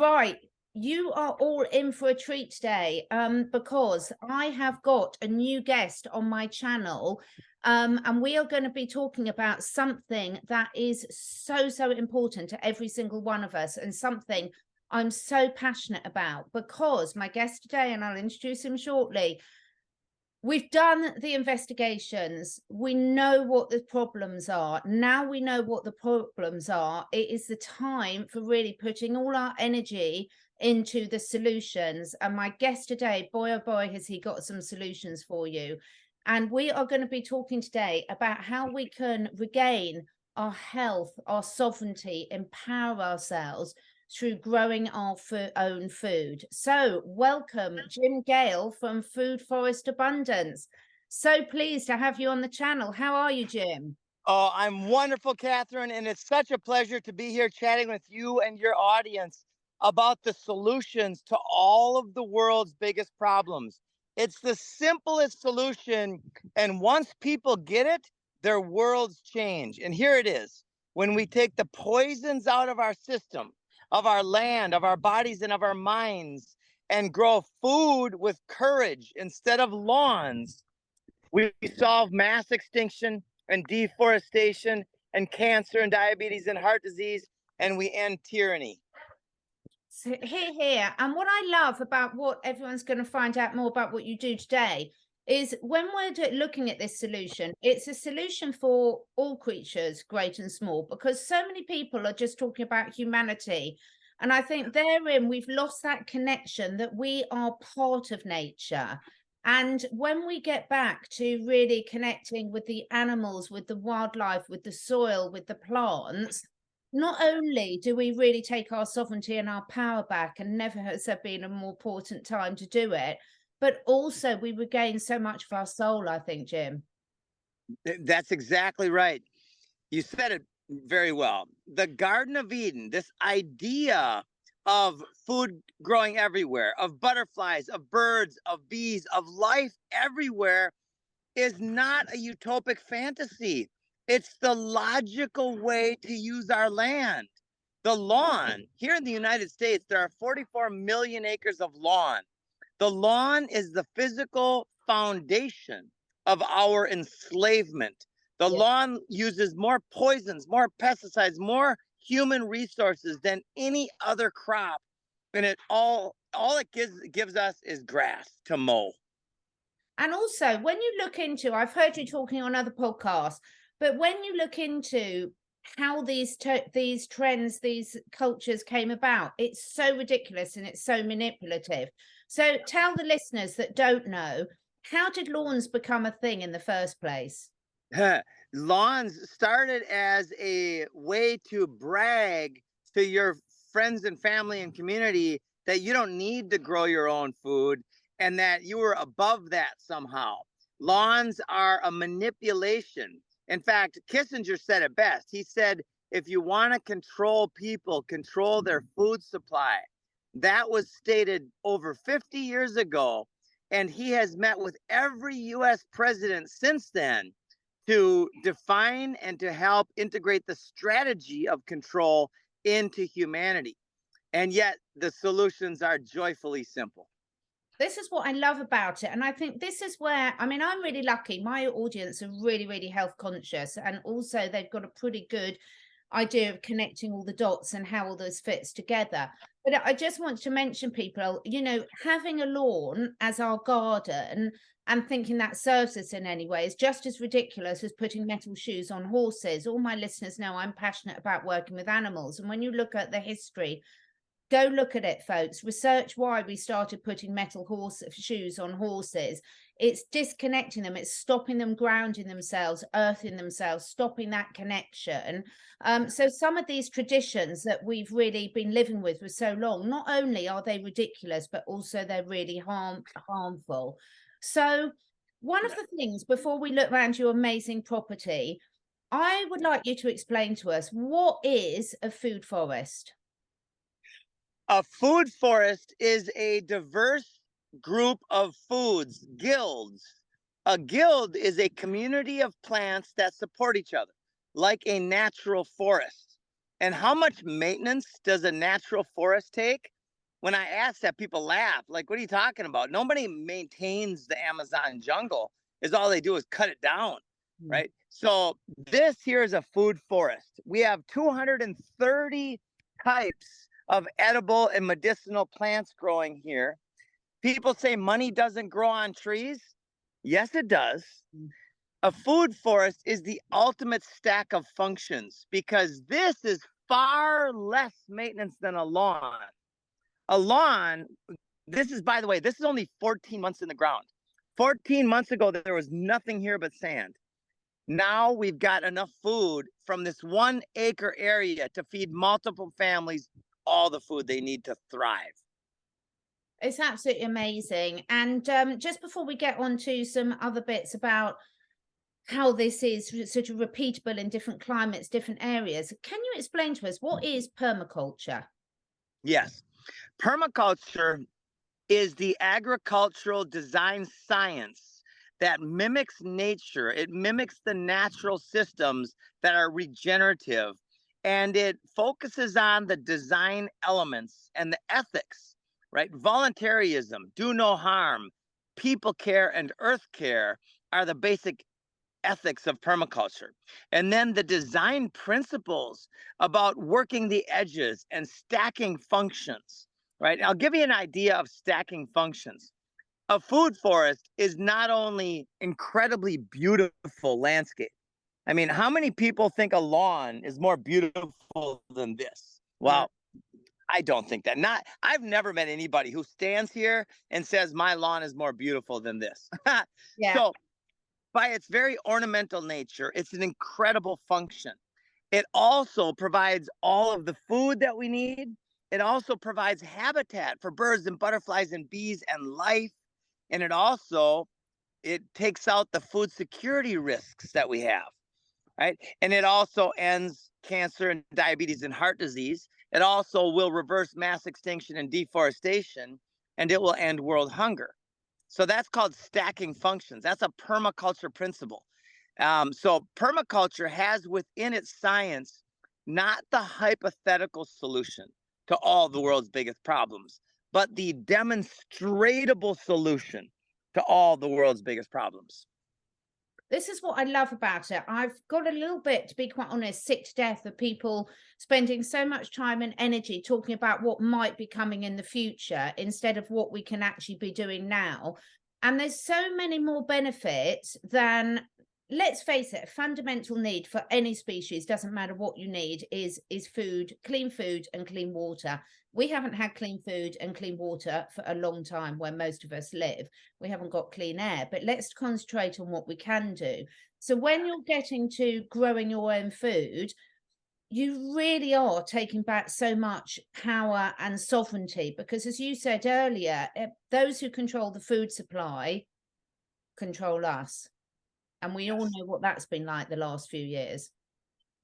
Right. You are all in for a treat today, because I have got a new guest on my channel, and we are going to be talking about something that is so important to every single one of us, and something I'm so passionate about, because my guest today, and I'll introduce him shortly, we've done the investigations. We know what the problems are. Now we know what the problems are. It is the time for really putting all our energy into the solutions. And my guest today, boy, oh boy, has he got some solutions for you. And we are going to be talking today about how we can regain our health, our sovereignty, empower ourselves through growing our own food. So welcome, Jim Gale from Foodforest Abundance. So pleased to have you on the channel. How are you, Jim? Oh, I'm wonderful, Catherine, and it's such a pleasure to be here chatting with you and your audience about the solutions to all of the world's biggest problems. It's the simplest solution, and once people get it, their worlds change. And here it is. When we take the poisons out of our system, of our land, of our bodies, and of our minds, and grow food with courage instead of lawns, we solve mass extinction and deforestation and cancer and diabetes and heart disease, and we end tyranny. So here. And what I love about what everyone's going to find out more about what you do today is when we're looking at this solution, it's a solution for all creatures, great and small, because so many people are just talking about humanity. And I think therein we've lost that connection that we are part of nature. And when we get back to really connecting with the animals, with the wildlife, with the soil, with the plants, not only do we really take our sovereignty and our power back, and never has there been a more important time to do it, but also we regain so much of our soul, I think, Jim. That's exactly right. You said it very well. The Garden of Eden, this idea of food growing everywhere, of butterflies, of birds, of bees, of life everywhere, is not a utopic fantasy. It's the logical way to use our land. The lawn, here in the United States, there are 44 million acres of lawn. The lawn is the physical foundation of our enslavement. The Yeah. lawn uses more poisons, more pesticides, more human resources than any other crop. And all it gives us is grass to mow. And also, when you look into, I've heard you talking on other podcasts, but when you look into how these trends, these cultures came about, it's so ridiculous and it's so manipulative. So tell the listeners that don't know, how did lawns become a thing in the first place? Lawns started as a way to brag to your friends and family and community that you don't need to grow your own food and that you were above that somehow. Lawns are a manipulation. In fact, Kissinger said it best. He said, if you want to control people, control their food supply. That was stated over 50 years ago, and he has met with every US president since then to define and to help integrate the strategy of control into humanity. And yet the solutions are joyfully simple. This is what I love about it. And I think this is where, I mean, I'm really lucky. My audience are really health conscious. And also they've got a pretty good idea of connecting all the dots and how all this fits together. But I just want to mention people, you know, having a lawn as our garden and thinking that serves us in any way is just as ridiculous as putting metal shoes on horses. All my listeners know I'm passionate about working with animals. And when you look at the history, go look at it, folks. Research why we started putting metal shoes on horses. It's disconnecting them. It's stopping them grounding themselves, earthing themselves, stopping that connection. So some of these traditions that we've really been living with for so long, not only are they ridiculous, but also they're really harmful. So one of the things, before we look around your amazing property, I would like you to explain to us, what is a food forest? A food forest is a diverse group of foods, guilds. A guild is a community of plants that support each other, like a natural forest. And how much maintenance does a natural forest take? When I ask that, people laugh. Like, what are you talking about? Nobody maintains the Amazon jungle. Is all they do is cut it down, Mm. right? So this here is a food forest. We have 230 types of edible and medicinal plants growing here. People say money doesn't grow on trees. Yes, it does. Mm. A food forest is the ultimate stack of functions because this is far less maintenance than a lawn. A lawn, this is, by the way, this is only 14 months in the ground. 14 months ago, there was nothing here but sand. Now we've got enough food from this 1 acre area to feed multiple families all the food they need to thrive. It's absolutely amazing. And just before we get on to some other bits about how this is sort of repeatable in different climates, different areas, can you explain to us what is permaculture? Yes, permaculture is the agricultural design science that mimics nature. It mimics the natural systems that are regenerative, and it focuses on the design elements and the ethics, right? Voluntarism, do no harm, people care, and earth care are the basic ethics of permaculture. And then the design principles about working the edges and stacking functions, right? I'll give you an idea of stacking functions. A food forest is not only incredibly beautiful landscape. I mean, how many people think a lawn is more beautiful than this? Yeah. Well, I don't think that. Not, I've never met anybody who stands here and says my lawn is more beautiful than this. Yeah. So by its very ornamental nature, it's an incredible function. It also provides all of the food that we need. It also provides habitat for birds and butterflies and bees and life. And it takes out the food security risks that we have, right? And it also ends cancer and diabetes and heart disease. It also will reverse mass extinction and deforestation, and it will end world hunger. So that's called stacking functions. That's a permaculture principle. So permaculture has within its science not the hypothetical solution to all the world's biggest problems, but the demonstratable solution to all the world's biggest problems. This is what I love about it. I've got a little bit, to be quite honest, sick to death of people spending so much time and energy talking about what might be coming in the future instead of what we can actually be doing now. And there's so many more benefits than, let's face it, a fundamental need for any species, doesn't matter what you need, is food, and clean water. We haven't had clean food and clean water for a long time where most of us live. We haven't got clean air, but let's concentrate on what we can do. So when you're getting to growing your own food, you really are taking back so much power and sovereignty, because as you said earlier, those who control the food supply control us. And we all Yes. know what that's been like the last few years.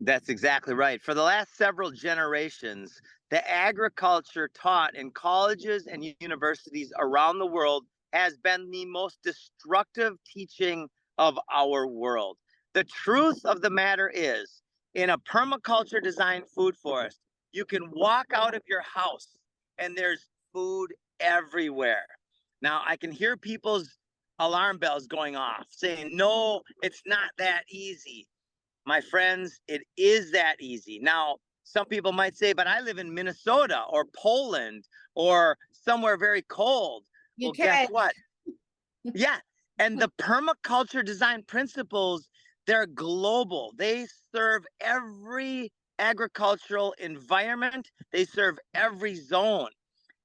That's exactly right. For the last several generations, the agriculture taught in colleges and universities around the world has been the most destructive teaching of our world. The truth of the matter is, in a permaculture designed food forest, you can walk out of your house and there's food everywhere. Now, I can hear people's alarm bells going off saying, no, it's not that easy. My friends, it is that easy. Now, some people might say, but I live in Minnesota or Poland or somewhere very cold. You Well, guess can. what? Yeah. And the permaculture design principles, they're global. They serve every agricultural environment, they serve every zone.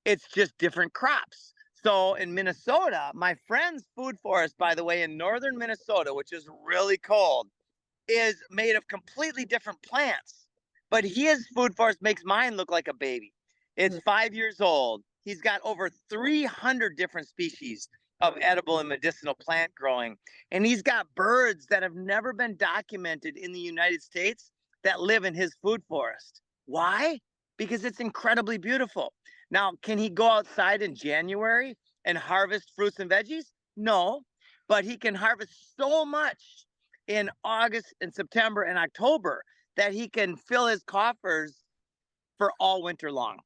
It's just different crops. So in Minnesota, my friend's food forest, by the way, in northern Minnesota, which is really cold, is made of completely different plants. But his food forest makes mine look like a baby. It's 5 years old. He's got over 300 different species of edible and medicinal plant growing. And he's got birds that have never been documented in the United States that live in his food forest. Why? Because it's incredibly beautiful. Now, can he go outside in January and harvest fruits and veggies? No, but he can harvest so much in August and September and October that he can fill his coffers for all winter long.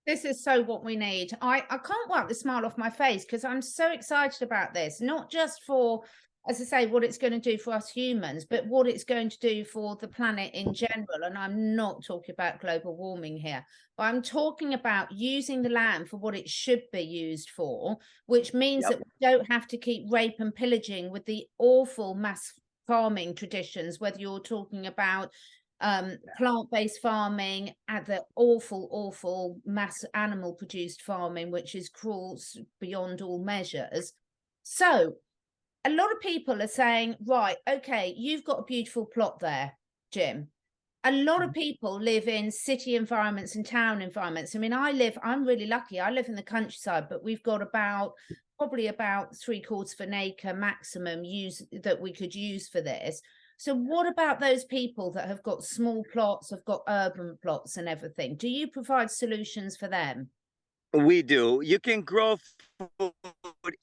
This is so what we need. I can't wipe the smile off my face because I'm so excited about this, not just for, as I say, what it's going to do for us humans, but what it's going to do for the planet in general. And I'm not talking about global warming here, but I'm talking about using the land for what it should be used for, which means that we don't have to keep rape and pillaging with the awful mass farming traditions, whether you're talking about plant-based farming, at the awful mass animal produced farming, which is cruel beyond all measures. So a lot of people are saying, right, okay, you've got a beautiful plot there, Jim. A lot of people live in city environments and town environments. I mean, I'm really lucky. I live in the countryside, but we've got probably about 3/4 of an acre maximum that we could use for this. So what about those people that have got small plots, have got urban plots and everything? Do you provide solutions for them? We do. You can grow food.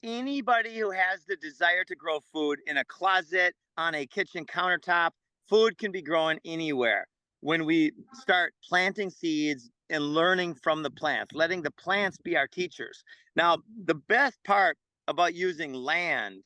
Anybody who has the desire to grow food in a closet, on a kitchen countertop, food can be grown anywhere. When we start planting seeds and learning from the plants, letting the plants be our teachers. Now, the best part about using land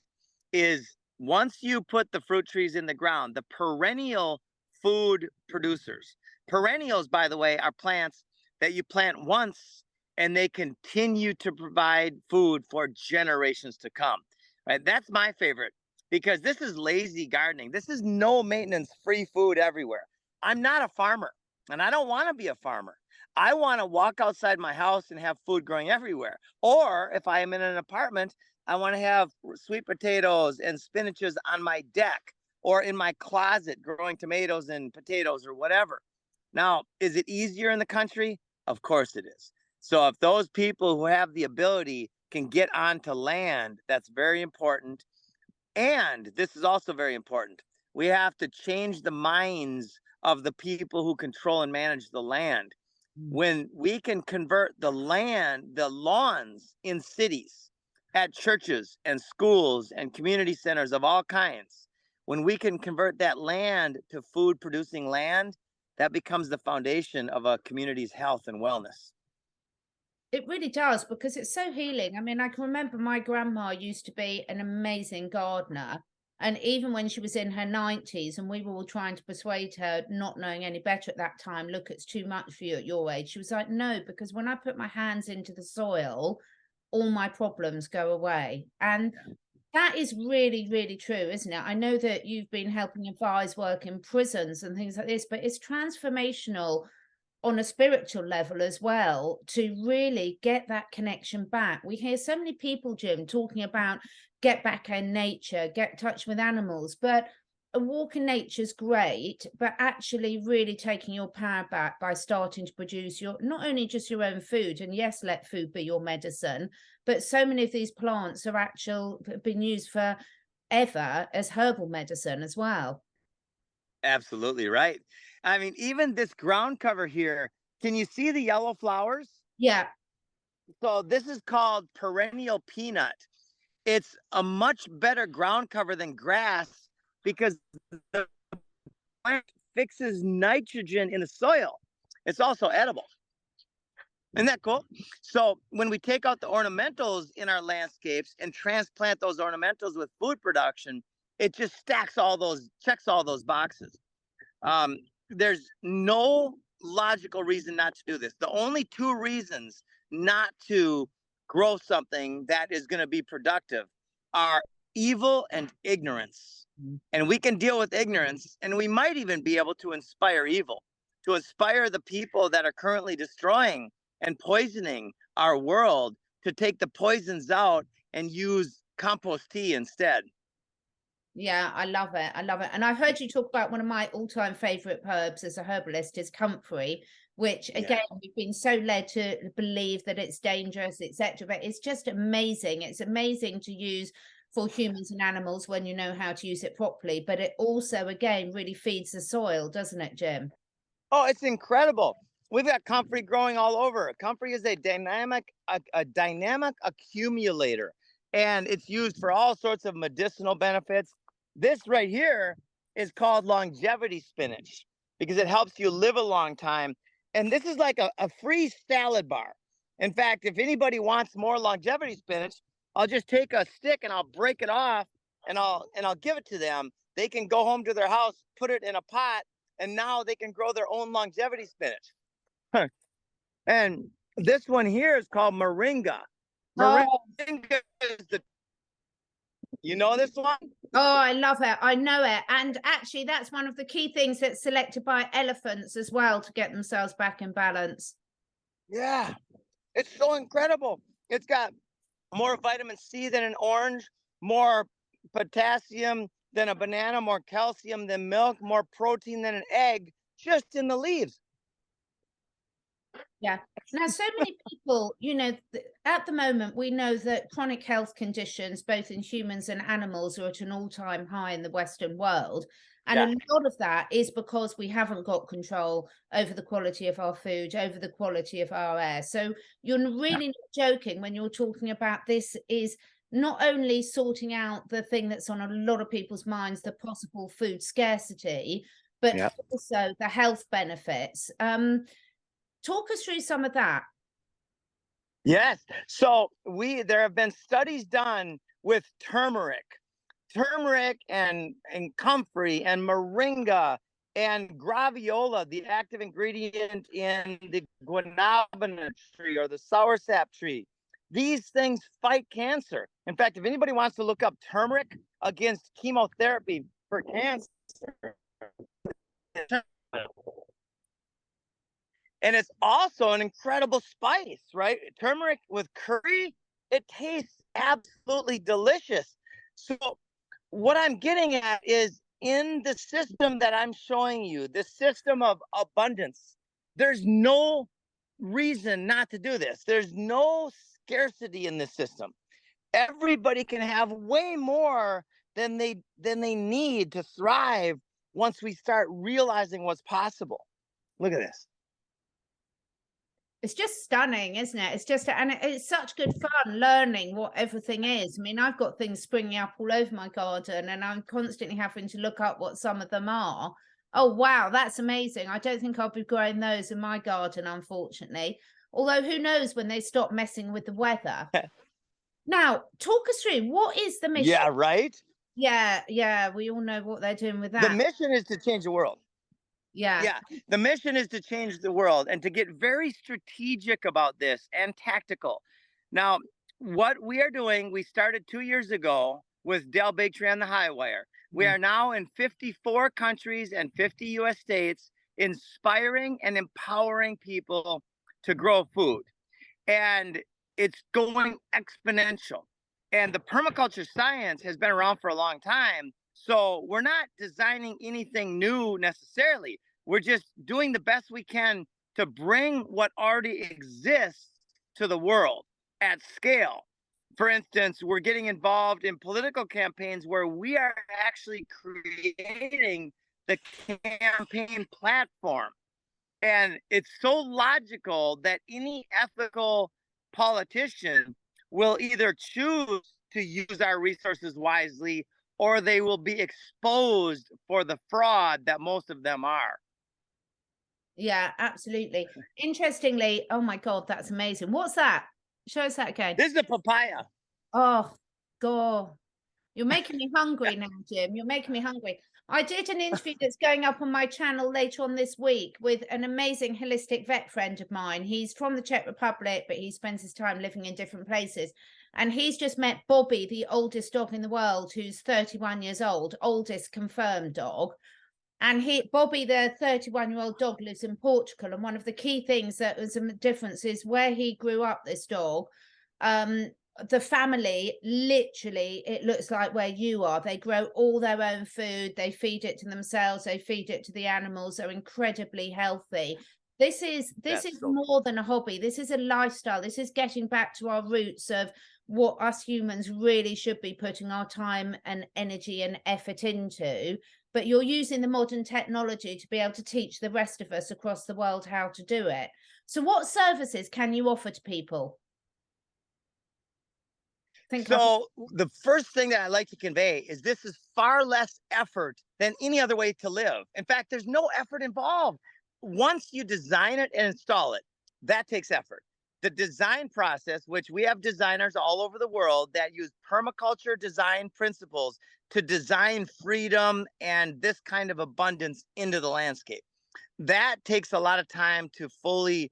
is once you put the fruit trees in the ground, the perennial food producers. Perennials, by the way, are plants that you plant once and they continue to provide food for generations to come. Right? That's my favorite because this is lazy gardening. This is no maintenance, free food everywhere. I'm not a farmer and I don't want to be a farmer. I want to walk outside my house and have food growing everywhere. Or if I am in an apartment, I want to have sweet potatoes and spinaches on my deck or in my closet growing tomatoes and potatoes or whatever. Now, is it easier in the country? Of course it is. So if those people who have the ability can get onto land, that's very important. And this is also very important. We have to change the minds of the people who control and manage the land. When we can convert the lawns in cities, at churches and schools and community centers of all kinds, when we can convert that land to food producing land, that becomes the foundation of a community's health and wellness. It really does, because it's so healing. I mean, I can remember my grandma used to be an amazing gardener. And even when she was in her 90s and we were all trying to persuade her, not knowing any better at that time, look, it's too much for you at your age. She was like, no, because when I put my hands into the soil, all my problems go away. And that is really, really true, isn't it? I know that you've been helping advise work in prisons and things like this, but it's transformational on a spiritual level as well to really get that connection back. We hear so many people, Jim, talking about get back in nature, get in touch with animals, but a walk in nature is great, but actually really taking your power back by starting to produce your, not only just your own food, and yes, let food be your medicine, but so many of these plants are been used for ever as herbal medicine as well. Absolutely right. I mean, even this ground cover here, can you see the yellow flowers? Yeah. So this is called perennial peanut. It's a much better ground cover than grass because the plant fixes nitrogen in the soil. It's also edible. Isn't that cool? So when we take out the ornamentals in our landscapes and transplant those ornamentals with food production, it just checks all those boxes. There's no logical reason not to do this. The only two reasons not to grow something that is going to be productive are evil and ignorance. And we can deal with ignorance, and we might even be able to inspire evil, to inspire the people that are currently destroying and poisoning our world to take the poisons out and use compost tea instead. Yeah, I love it. I love it. And I've heard you talk about one of my all-time favorite herbs as a herbalist is comfrey, which again, we've been so led to believe that it's dangerous, etc. But it's just amazing. It's amazing to use for humans and animals when you know how to use it properly. But it also, again, really feeds the soil, doesn't it, Jim? Oh, it's incredible. We've got comfrey growing all over. Comfrey is a dynamic accumulator, and it's used for all sorts of medicinal benefits. This right here is called longevity spinach because it helps you live a long time. And this is like a free salad bar. In fact, if anybody wants more longevity spinach, I'll just take a stick and I'll break it off and I'll give it to them. They can go home to their house, put it in a pot, and now they can grow their own longevity spinach. And this one here is called moringa. Oh, Moringa is you know this one? oh, I love it. I know it. And actually, that's one of the key things that's selected by elephants as well to get themselves back in balance. Yeah, it's so incredible. It's got more vitamin C than an orange, more potassium than a banana, more calcium than milk, more protein than an egg, just in the leaves. Yeah. Now, so many people, at the moment, we know that chronic health conditions, both in humans and animals, are at an all-time high in the Western world. And a lot of that is because we haven't got control over the quality of our food, over the quality of our air. So you're really not joking when you're talking about this is not only sorting out the thing that's on a lot of people's minds, the possible food scarcity, but also the health benefits. Talk us through some of that. Yes. So there have been studies done with turmeric and comfrey and moringa and graviola, the active ingredient in the guanabana tree or the soursap tree. These things fight cancer. In fact, if anybody wants to look up turmeric against chemotherapy for cancer, and it's also an incredible spice, right? Turmeric with curry, it tastes absolutely delicious. So what I'm getting at is in the system that I'm showing you, the system of abundance, there's no reason not to do this. There's no scarcity in this system. Everybody can have way more than they need to thrive once we start realizing what's possible. Look at this. It's just stunning, isn't it? It's just, and it's such good fun learning what everything is. I mean, I've got things springing up all over my garden and I'm constantly having to look up what some of them are. Oh, wow, that's amazing. I don't think I'll be growing those in my garden, unfortunately. Although who knows when they stop messing with the weather. Now, talk us through, what is the mission? Yeah, right? Yeah, we all know what they're doing with that. The mission is to change the world. Yeah. The mission is to change the world and to get very strategic about this and tactical. Now, what we are doing, we started 2 years ago with Dell Bakery on the High Wire. We are now in 54 countries and 50 US states, inspiring and empowering people to grow food. And it's going exponential. And the permaculture science has been around for a long time. So we're not designing anything new necessarily. We're just doing the best we can to bring what already exists to the world at scale. For instance, we're getting involved in political campaigns where we are actually creating the campaign platform. And it's so logical that any ethical politician will either choose to use our resources wisely or they will be exposed for the fraud that most of them are. Yeah, absolutely. Interestingly, oh my God, that's amazing. What's that? Show us that again. This is a papaya. Oh, God. You're making me hungry now, Jim. You're making me hungry. I did an interview that's going up on my channel later on this week with an amazing holistic vet friend of mine. He's from the Czech Republic, but he spends his time living in different places. And he's just met Bobby, the oldest dog in the world, who's 31 years old, oldest confirmed dog. And Bobby, the 31-year-old dog, lives in Portugal. And one of the key things that was a difference is where he grew up, this dog, the family, literally, it looks like where you are. They grow all their own food. They feed it to themselves. They feed it to the animals. They're incredibly healthy. This is more than a hobby. This is a lifestyle. This is getting back to our roots of what us humans really should be putting our time and energy and effort into. But you're using the modern technology to be able to teach the rest of us across the world how to do it. So what services can you offer to people? So the first thing that I like to convey is this is far less effort than any other way to live. In fact, there's no effort involved. once you design it and install it, that takes effort. The design process, which we have designers all over the world that use permaculture design principles to design freedom and this kind of abundance into the landscape. That takes a lot of time to fully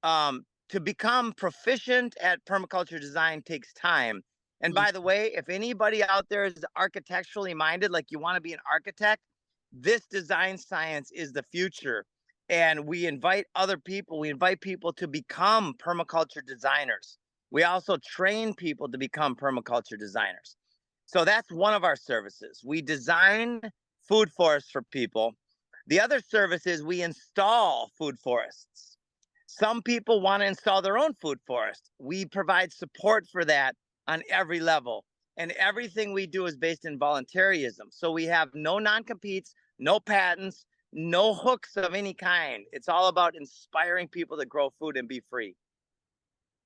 to become proficient at permaculture design takes time. And by the way, if anybody out there is architecturally minded, like you want to be an architect, this design science is the future. And we invite other people, we invite people to become permaculture designers. We also train people to become permaculture designers. So that's one of our services. We design food forests for people. The other service is we install food forests. Some people want to install their own food forest. We provide support for that on every level. And everything we do is based in voluntarism. So we have no non-competes, no patents, no hooks of any kind. It's all about inspiring people to grow food and be free.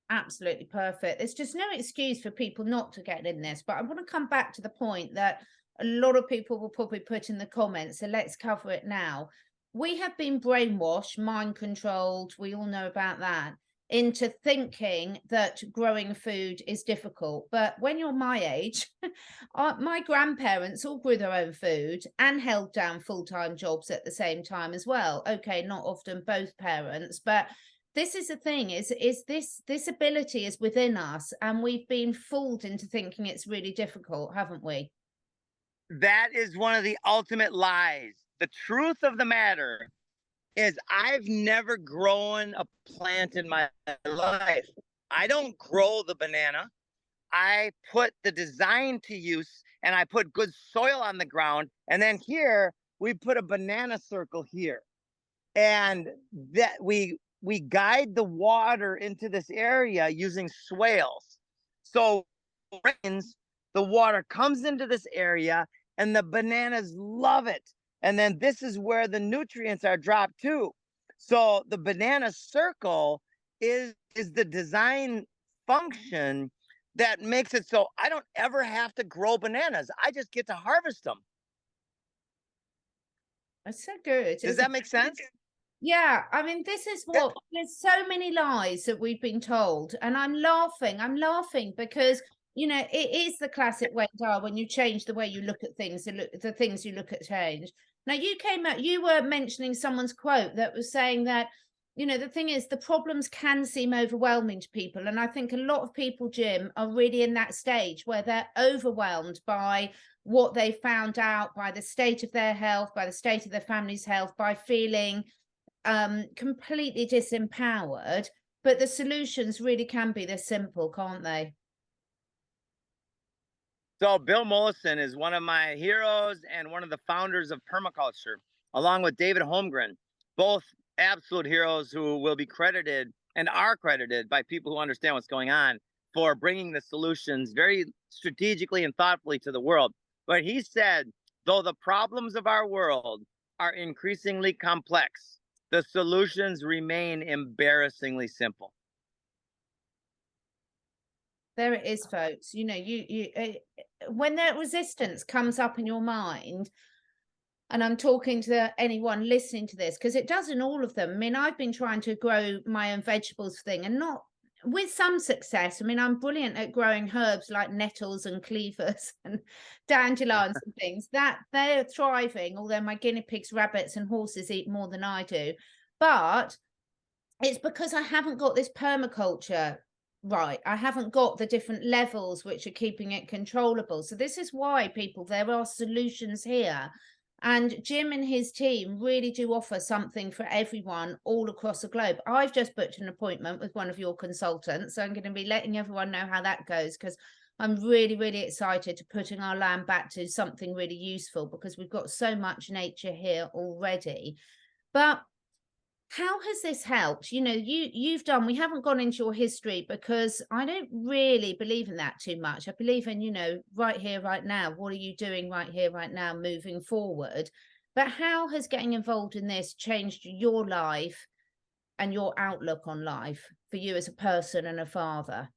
Absolutely perfect. There's just no excuse for people not to get in this. But I want to come back to the point that a lot of people will probably put in the comments. So let's cover it now. We have been brainwashed, mind controlled. We all know about that, into thinking that growing food is difficult. But when you're my age, my grandparents all grew their own food and held down full-time jobs at the same time as well. Okay, not often both parents, but this is the thing, is this ability is within us, and we've been fooled into thinking it's really difficult, haven't we? That is one of the ultimate lies. The truth of the matter is I've never grown a plant in my life. I don't grow the banana. I put the design to use and I put good soil on the ground. And then here we put a banana circle here. And that we guide the water into this area using swales. So rains, the water comes into this area and the bananas love it. And then this is where the nutrients are dropped too. So the banana circle is the design function that makes it so I don't ever have to grow bananas. I just get to harvest them. That's so good. Does that make sense? Yeah, I mean, this is what there's so many lies that we've been told, and I'm laughing. I'm laughing because it is the classic way, when you change the way you look at things, the things you look at change. Now, you were mentioning someone's quote that was saying that, the thing is, the problems can seem overwhelming to people. And I think a lot of people, Jim, are really in that stage where they're overwhelmed by what they found out, by the state of their health, by the state of their family's health, by feeling completely disempowered. But the solutions really can be this simple, can't they? So Bill Mollison is one of my heroes and one of the founders of permaculture, along with David Holmgren, both absolute heroes who will be credited and are credited by people who understand what's going on for bringing the solutions very strategically and thoughtfully to the world. But he said, though the problems of our world are increasingly complex, the solutions remain embarrassingly simple. There it is, folks. When that resistance comes up in your mind, and I'm talking to anyone listening to this, because it does in all of them. I mean, I've been trying to grow my own vegetables thing, and not with some success. I mean, I'm brilliant at growing herbs like nettles and cleavers and dandelions and things that they're thriving, although my guinea pigs, rabbits, and horses eat more than I do. But it's because I haven't got this permaculture right. I haven't got the different levels which are keeping it controllable. So this is why, people, there are solutions here. And Jim and his team really do offer something for everyone all across the globe. I've just booked an appointment with one of your consultants, so I'm going to be letting everyone know how that goes, because I'm really, really excited to putting our land back to something really useful, because we've got so much nature here already. But how has this helped? You've done, we haven't gone into your history because I don't really believe in that too much. I believe in, right here, right now. What are you doing right here, right now, moving forward? But how has getting involved in this changed your life and your outlook on life for you as a person and a father?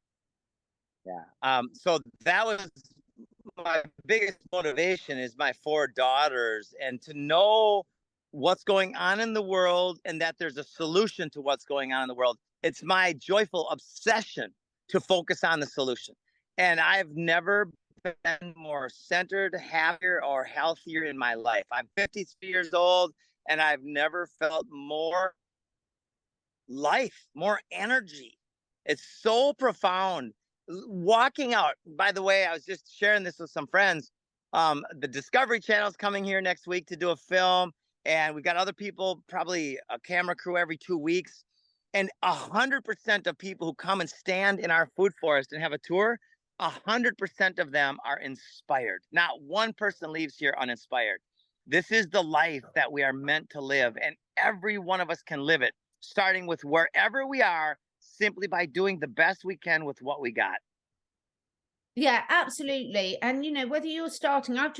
Yeah. So that was my biggest motivation, is my 4 daughters, and to know what's going on in the world and that there's a solution to what's going on in the world. It's my joyful obsession to focus on the solution. And I've never been more centered, happier, or healthier in my life. I'm 53 years old and I've never felt more life, more energy. It's so profound. Walking out, by the way, I was just sharing this with some friends. The Discovery Channel is coming here next week to do a film, and we got other people, probably a camera crew every 2 weeks. And 100% of people who come and stand in our food forest and have a tour, 100% of them are inspired. Not one person leaves here uninspired. This is the life that we are meant to live, and every one of us can live it, starting with wherever we are, simply by doing the best we can with what we got. Yeah, absolutely. And whether you're starting, I'm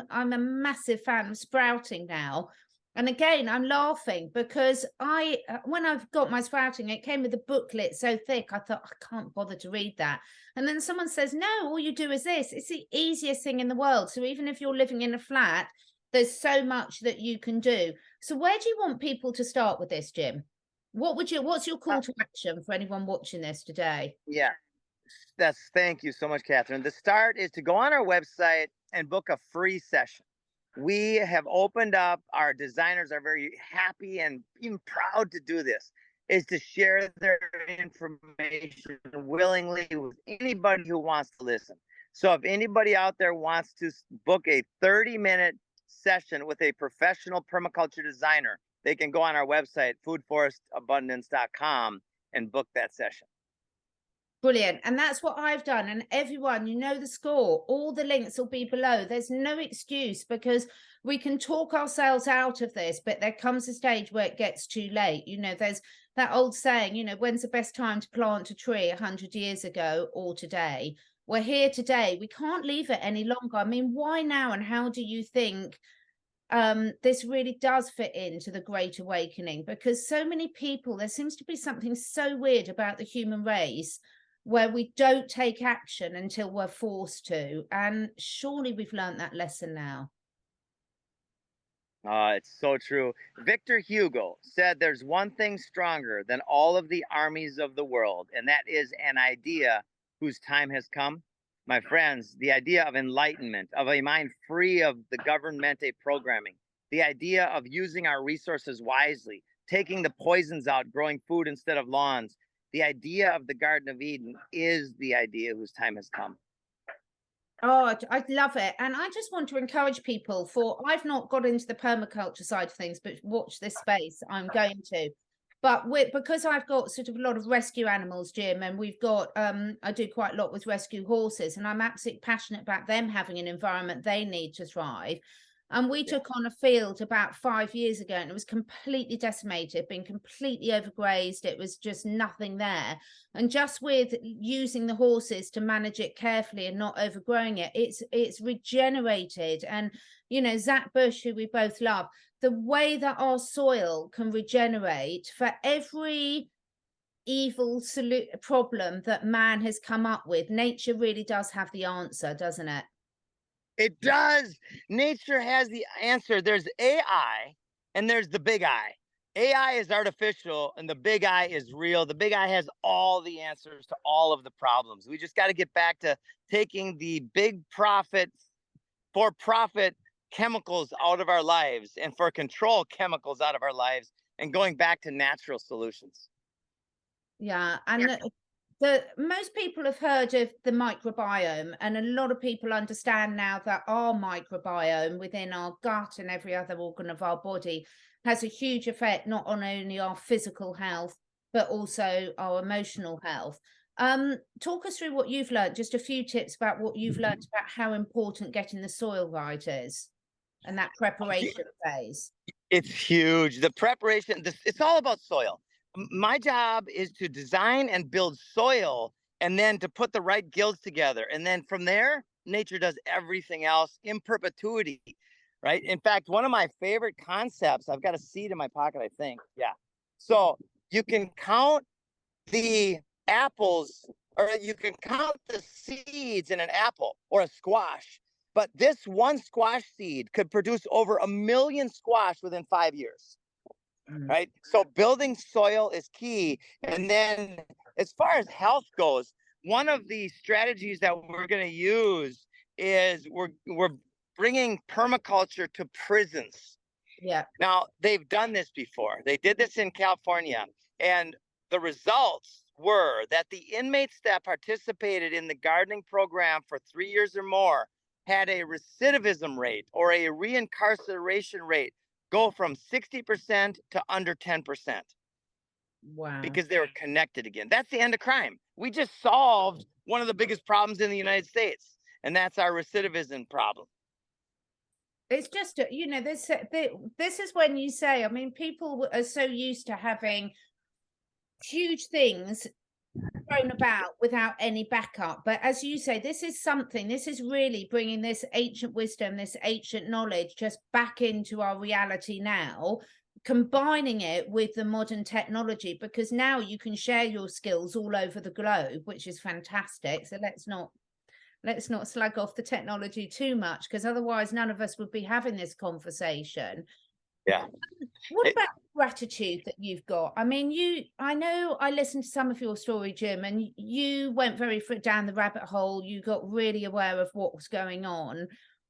a massive fan of sprouting now. And again, I'm laughing because when I've got my sprouting, it came with a booklet so thick, I thought, I can't bother to read that. And then someone says, no, all you do is this. It's the easiest thing in the world. So even if you're living in a flat, there's so much that you can do. So where do you want people to start with this, Jim? What's your call to action for anyone watching this today? Yeah, thank you so much, Catherine. The start is to go on our website and book a free session. We have opened up, our designers are very happy and even proud to do this, is to share their information willingly with anybody who wants to listen. So if anybody out there wants to book a 30-minute session with a professional permaculture designer, they can go on our website, foodforestabundance.com, and book that session. Brilliant. And that's what I've done. And everyone, the score, all the links will be below. There's no excuse, because we can talk ourselves out of this, but there comes a stage where it gets too late. There's that old saying, when's the best time to plant a tree, 100 years ago or today? We're here today. We can't leave it any longer. I mean, why now? And how do you think this really does fit into the Great Awakening? Because so many people, there seems to be something so weird about the human race where we don't take action until we're forced to. And surely we've learned that lesson now. It's so true. Victor Hugo said there's one thing stronger than all of the armies of the world, and that is an idea whose time has come. My friends, the idea of enlightenment, of a mind free of the governmente programming, the idea of using our resources wisely, taking the poisons out, growing food instead of lawns, the idea of the Garden of Eden is the idea whose time has come. Oh, I love it. And I just want to encourage people I've not got into the permaculture side of things, but watch this space. I'm going to. But because I've got sort of a lot of rescue animals, Jim, and we've got, I do quite a lot with rescue horses, and I'm absolutely passionate about them having an environment they need to thrive. And we took on a field about 5 years ago, and it was completely decimated, been completely overgrazed. It was just nothing there. And just with using the horses to manage it carefully and not overgrowing it, it's regenerated. And, Zach Bush, who we both love, the way that our soil can regenerate for every evil problem that man has come up with, nature really does have the answer, doesn't it? It does. Nature has the answer. There's AI and there's the big I. AI is artificial and the big I is real. The big I has all the answers to all of the problems. We just got to get back to taking the big profit, for profit chemicals out of our lives and for control chemicals out of our lives and going back to natural solutions. Yeah. And most people have heard of the microbiome, and a lot of people understand now that our microbiome within our gut and every other organ of our body has a huge effect, not on only our physical health, but also our emotional health. Talk us through what you've learned, just a few tips about what you've learned about how important getting the soil right is and that preparation phase. It's huge. The preparation, it's all about soil. My job is to design and build soil and then to put the right guilds together. And then from there, nature does everything else in perpetuity, right? In fact, one of my favorite concepts, I've got a seed in my pocket, I think. Yeah. So you can count the apples, or you can count the seeds in an apple or a squash, But this one squash seed could produce over 1 million squash within 5 years, right? So building soil is key. And then as far as health goes, one of the strategies that we're going to use is we're bringing permaculture to prisons. Yeah. Now, they've done this before. They did this in California, and the results were that the inmates that participated in the gardening program for 3 years or more had a recidivism rate or a reincarceration rate go from 60% to under 10%. Wow. Because they were connected again. That's the end of crime. We just solved one of the biggest problems in the United States, and that's our recidivism problem. It's just, this is when you say, I mean, people are so used to having huge things thrown about without any backup. But as you say, this is really bringing this ancient wisdom, this ancient knowledge just back into our reality now, combining it with the modern technology, because now you can share your skills all over the globe, which is fantastic. So let's not slag off the technology too much, because otherwise none of us would be having this conversation. Yeah. What about gratitude that you've got? I mean, I know I listened to some of your story, Jim, and you went very down the rabbit hole. You got really aware of what was going on.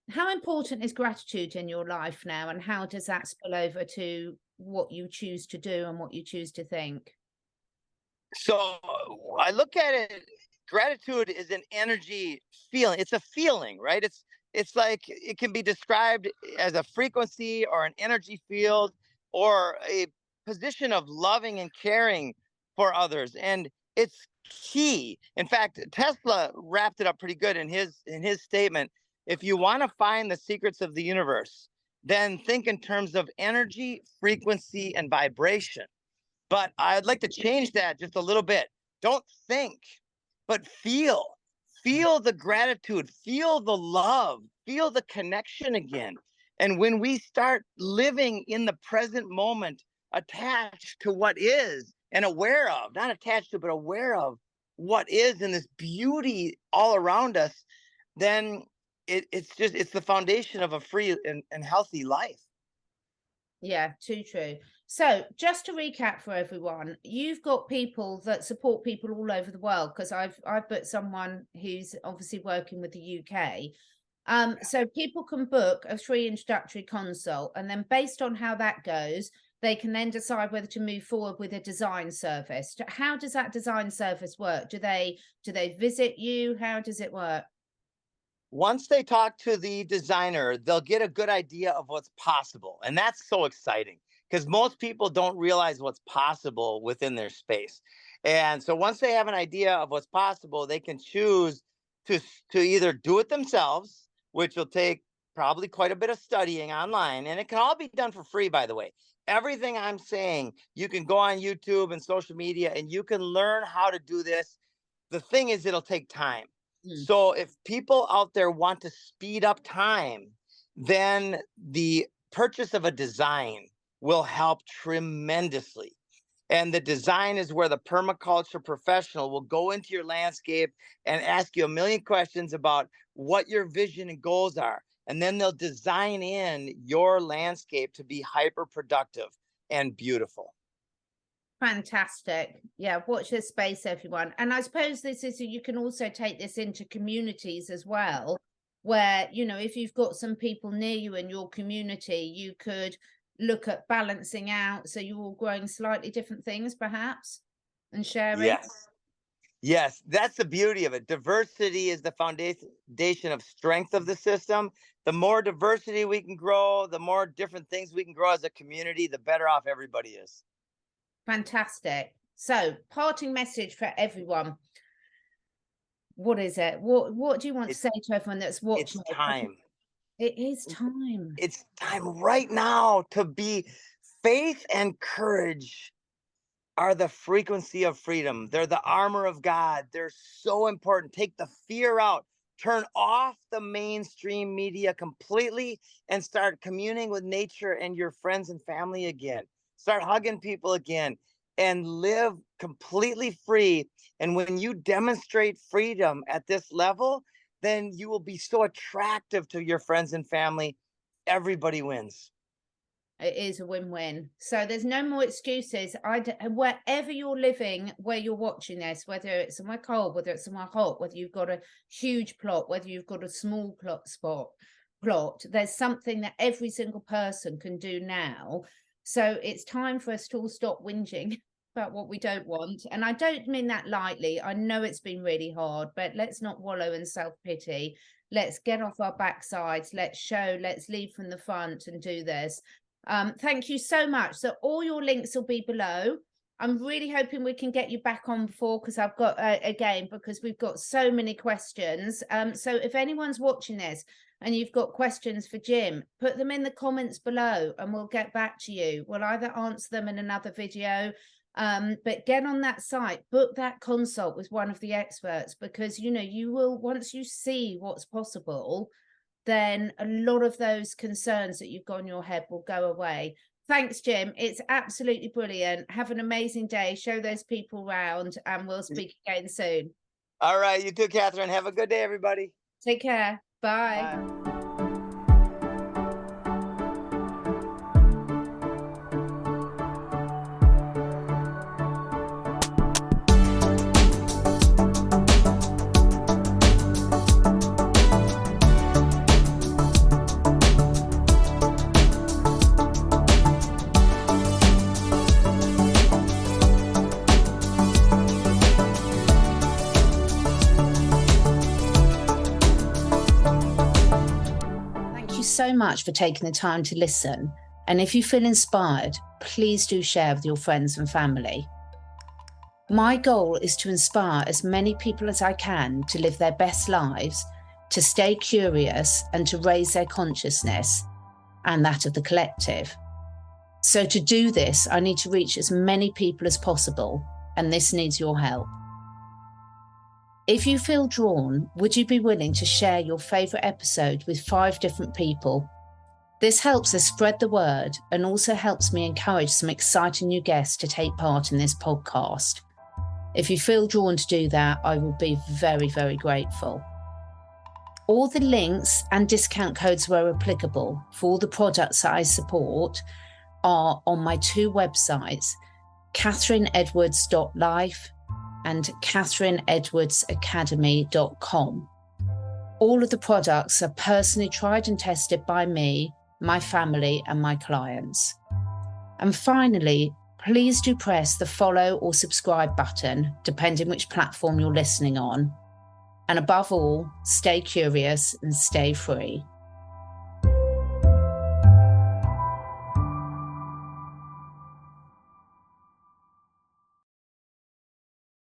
How important is gratitude in your life now, and how does that spill over to what you choose to do and what you choose to think? So I look at it, gratitude is an energy feeling. It's a feeling, right? It's like it can be described as a frequency or an energy field or a position of loving and caring for others. And it's key. In fact, Tesla wrapped it up pretty good in his statement. If you want to find the secrets of the universe, then think in terms of energy, frequency, and vibration. But I'd like to change that just a little bit. Don't think, but feel. Feel the gratitude, feel the love, feel the connection again. And when we start living in the present moment, attached to what is and aware of, not attached to, but aware of what is and this beauty all around us, then it's the foundation of a free and healthy life. Yeah, too true. So just to recap for everyone, you've got people that support people all over the world, because I've put someone who's obviously working with the UK. So people can book a free introductory consult, and then based on how that goes, they can then decide whether to move forward with a design service. How does that design service work? Do they visit you? How does it work? Once they talk to the designer, they'll get a good idea of what's possible. And that's so exciting because most people don't realize what's possible within their space. And so once they have an idea of what's possible, they can choose to either do it themselves, which will take probably quite a bit of studying online. And it can all be done for free, by the way. Everything I'm saying, you can go on YouTube and social media and you can learn how to do this. The thing is, it'll take time. So if people out there want to speed up time, then the purchase of a design will help tremendously. And the design is where the permaculture professional will go into your landscape and ask you a million questions about what your vision and goals are. And then they'll design in your landscape to be hyper productive and beautiful. Fantastic. Yeah, watch this space, everyone. And I suppose you can also take this into communities as well, where, if you've got some people near you in your community, you could look at balancing out. So you're all growing slightly different things, perhaps, and sharing. Yes, that's the beauty of it. Diversity is the foundation of strength of the system. The more diversity we can grow, the more different things we can grow as a community, the better off everybody is. Fantastic. So, parting message for everyone. What is it? What do you want to say to everyone that's watching? It's time. It is time. It's time right now to be. Faith and courage are the frequency of freedom. They're the armor of God. They're so important. Take the fear out. Turn off the mainstream media completely and start communing with nature and your friends and family again. Start hugging people again and live completely free. And when you demonstrate freedom at this level, then you will be so attractive to your friends and family. Everybody wins. It is a win-win. So there's no more excuses. Wherever you're living, where you're watching this, whether it's somewhere cold, whether it's somewhere hot, whether you've got a huge plot, whether you've got a small plot, there's something that every single person can do now. So it's time for us to all stop whinging about what we don't want. And I don't mean that lightly. I know it's been really hard, but let's not wallow in self-pity. Let's get off our backsides. Let's lead from the front and do this. Thank you so much. So all your links will be below. I'm really hoping we can get you back on before, because I've got because we've got so many questions. So if anyone's watching this and you've got questions for Jim, put them in the comments below and we'll get back to you. We'll either answer them in another video, but get on that site, book that consult with one of the experts, because you will, once you see what's possible, then a lot of those concerns that you've got in your head will go away. Thanks, Jim. It's absolutely brilliant. Have an amazing day. Show those people around, and we'll speak again soon. All right. You too, Catherine. Have a good day, everybody. Take care. Bye. Bye. So much for taking the time to listen, and if you feel inspired, please do share with your friends and family. My goal is to inspire as many people as I can to live their best lives, to stay curious, and to raise their consciousness and that of the collective. So to do this, I need to reach as many people as possible, and this needs your help. If you feel drawn, would you be willing to share your favourite episode with 5 different people? This helps us spread the word and also helps me encourage some exciting new guests to take part in this podcast. If you feel drawn to do that, I will be very, very grateful. All the links and discount codes where applicable for all the products that I support are on my 2 websites, catherineedwards.life and catherineedwardsacademy.com. All of the products are personally tried and tested by me, my family, and my clients. And finally, please do press the follow or subscribe button, depending which platform you're listening on. And above all, stay curious and stay free.